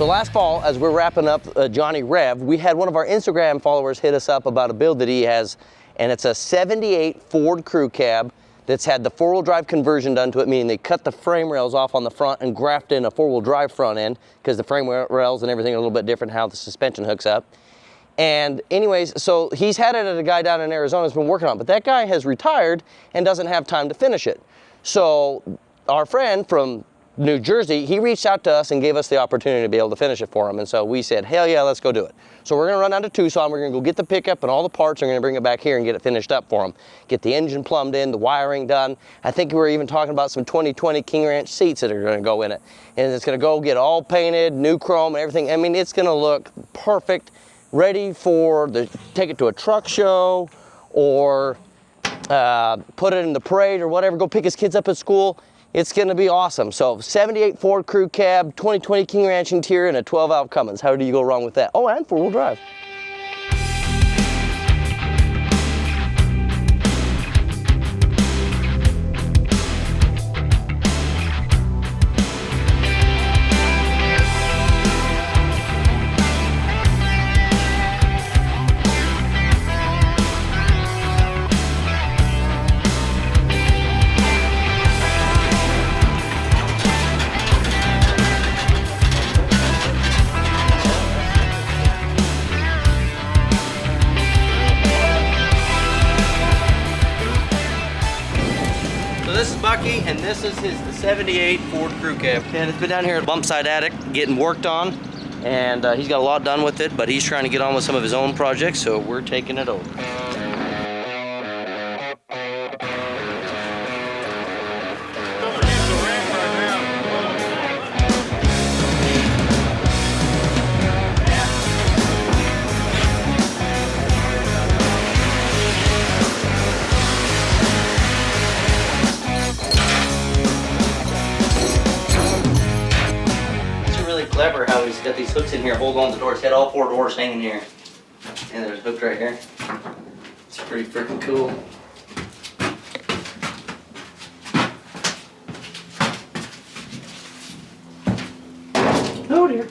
So last fall, as we're wrapping up Johnny Rev, we had one of our Instagram followers hit us up about a build that he has, and it's a 78 Ford Crewcab that's had the four-wheel drive conversion done to it, meaning they cut the frame rails off on the front and grafted in a four-wheel drive front end, because the frame rails and everything are a little bit different how the suspension hooks up. And anyways, so he's had it at a guy down in Arizona who's been working on it, but that guy has retired and doesn't have time to finish it. So our friend from New Jersey, he reached out to us and gave us the opportunity to be able to finish it for him. And so we said, hell yeah, let's go do it. So we're gonna run down to Tucson, we're gonna go get the pickup and all the parts, and we're gonna bring it back here and get it finished up for him. Get the engine plumbed in, the wiring done. I think we were even talking about some 2020 King Ranch seats that are gonna go in it. And it's gonna go get all painted, new chrome and everything. I mean, it's gonna look perfect, ready for take it to a truck show, or put it in the parade or whatever, go pick his kids up at school. It's gonna be awesome. So 78 Ford Crewcab, 2020 King Ranch interior, and a 12-valve Cummins. How do you go wrong with that? Oh, and four-wheel drive. This is Bucky, and this is his 78 Ford Crewcab. And it's been down here at Bumpside Attic getting worked on, and he's got a lot done with it, but he's trying to get on with some of his own projects, so we're taking it over. Clever how he's got these hooks in here, hold on the doors. He's got all four doors hanging here. And there's a hook right here. It's pretty freaking cool. Oh dear.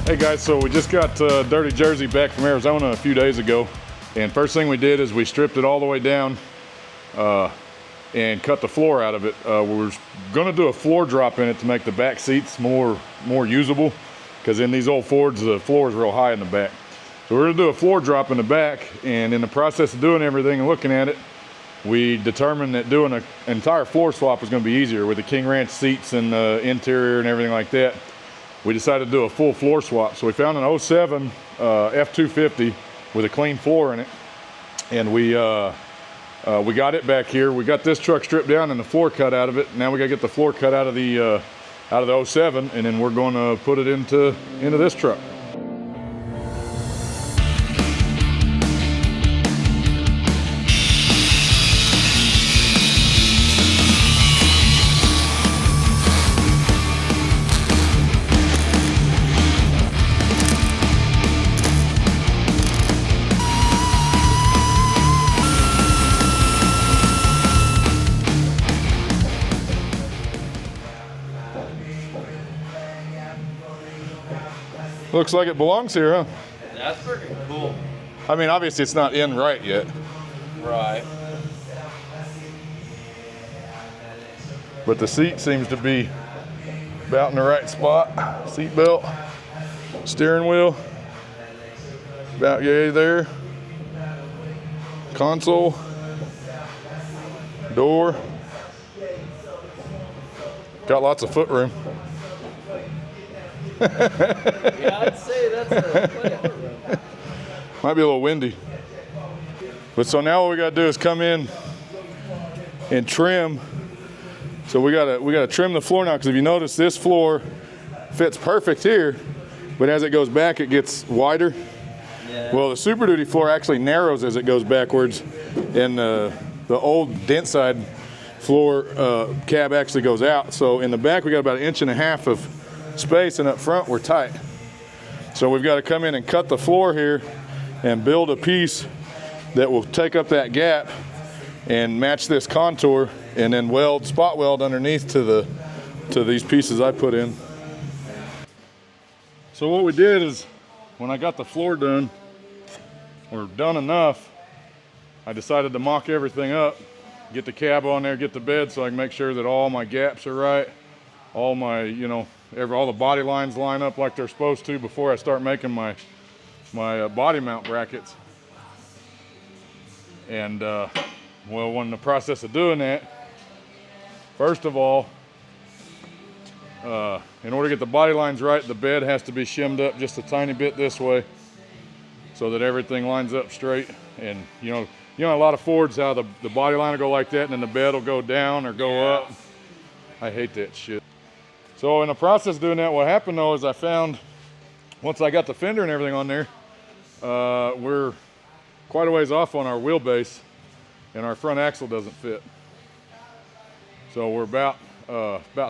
Hey guys, so we just got Dirty Jersey back from Arizona a few days ago, and first thing we did is we stripped it all the way down and cut the floor out of it. We were gonna do a floor drop in it to make the back seats more usable, because in these old Fords the floor is real high in the back. So we're gonna do a floor drop in the back, and in the process of doing everything and looking at it, we determined that doing an entire floor swap was gonna be easier with the King Ranch seats and the interior and everything like that. We decided to do a full floor swap. So we found an 07 F250 with a clean floor in it, and we got it back here. We got this truck stripped down and the floor cut out of it. Now we gotta get the floor cut out of the 07, and then we're gonna put it into this truck. Looks like it belongs here, huh? That's pretty cool. I mean, obviously it's not in right yet. Right. But the seat seems to be about in the right spot. Seat belt, steering wheel, about yay there. Console, door. Got lots of foot room. Yeah, I'd say that's plenty of foot room. Might be a little windy. But so now what we gotta do is come in and trim So we gotta trim the floor now, because if you notice, this floor fits perfect here, but as it goes back, it gets wider. Yeah. Well, the Super Duty floor actually narrows as it goes backwards, and the old dent side floor cab actually goes out. So in the back, we got about 1.5 inches of space, and up front, we're tight. So we've got to come in and cut the floor here and build a piece that will take up that gap and match this contour, and then spot weld underneath to these pieces I put in. So what we did is, when I got the floor done, or done enough, I decided to mock everything up, get the cab on there, get the bed, so I can make sure that all my gaps are right, all my, all the body lines line up like they're supposed to before I start making my body mount brackets. And well, when in the process of doing that, first of all, in order to get the body lines right, the bed has to be shimmed up just a tiny bit this way, so that everything lines up straight. And you know a lot of Fords, how the body line will go like that, and then the bed will go down or go up. I hate that shit. So in the process of doing that, what happened though is I found, once I got the fender and everything on there, we're quite a ways off on our wheelbase, and our front axle doesn't fit. So we're about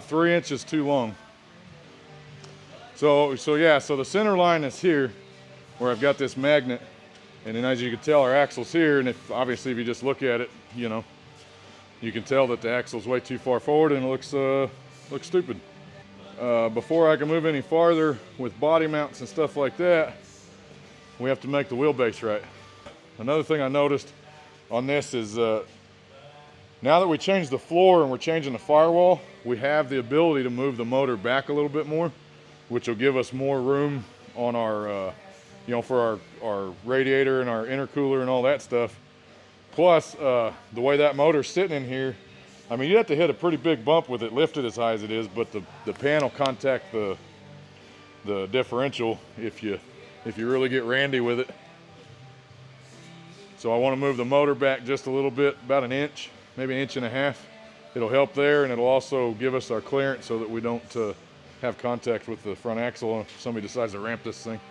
3 inches too long. So the center line is here, where I've got this magnet, and then as you can tell, our axle's here, and obviously if you just look at it, you can tell that the axle's way too far forward, and it looks stupid. Before I can move any farther with body mounts and stuff like that, we have to make the wheelbase right. Another thing I noticed on this is, now that we changed the floor and we're changing the firewall, we have the ability to move the motor back a little bit more, which will give us more room on our, for our radiator and our intercooler and all that stuff. Plus, the way that motor's sitting in here, I mean, you have to hit a pretty big bump with it lifted as high as it is, but the pan will contact the differential if you really get randy with it. So I want to move the motor back just a little bit, about 1 inch, maybe 1.5 inches. It'll help there, and it'll also give us our clearance so that we don't have contact with the front axle if somebody decides to ramp this thing.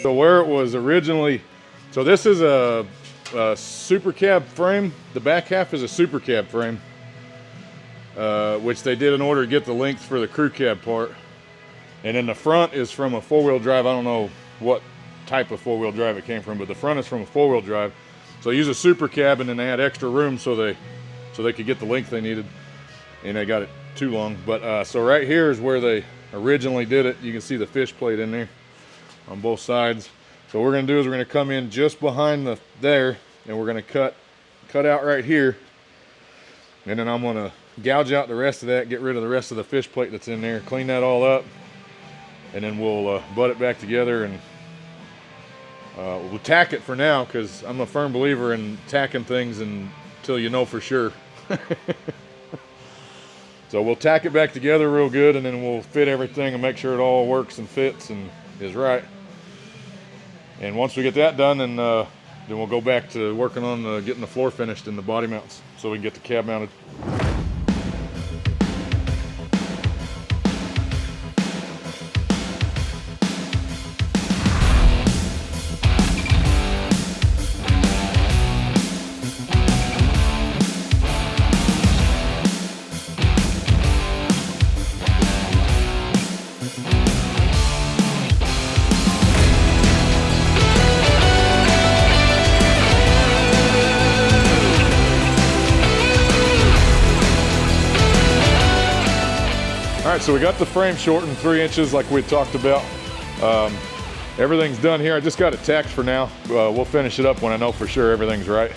So where it was originally, so this is a Super Cab frame. The back half is a Super Cab frame, which they did in order to get the length for the crew cab part. And then the front is from a 4-wheel drive. I don't know what type of 4-wheel drive it came from, but the front is from a 4-wheel drive. So they used a Super Cab, and then they had extra room so they could get the length they needed, and they got it too long. But so right here is where they originally did it. You can see the fish plate in there on both sides. So what we're going to do is we're going to come in just behind there, and we're going to cut out right here, and then I'm going to gouge out the rest of that, get rid of the rest of the fish plate that's in there, clean that all up, and then we'll butt it back together, and we'll tack it for now, because I'm a firm believer in tacking things until you know for sure. So we'll tack it back together real good, and then we'll fit everything and make sure it all works and fits and is right. And once we get that done, then we'll go back to working on getting the floor finished and the body mounts so we can get the cab mounted. All right, so we got the frame shortened 3 inches like we talked about. Everything's done here. I just got it tacked for now. We'll finish it up when I know for sure everything's right.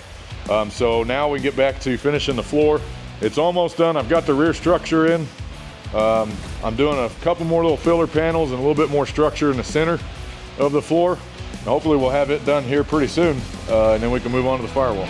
So now we get back to finishing the floor. It's almost done. I've got the rear structure in. I'm doing a couple more little filler panels and a little bit more structure in the center of the floor. And hopefully we'll have it done here pretty soon, and then we can move on to the firewall.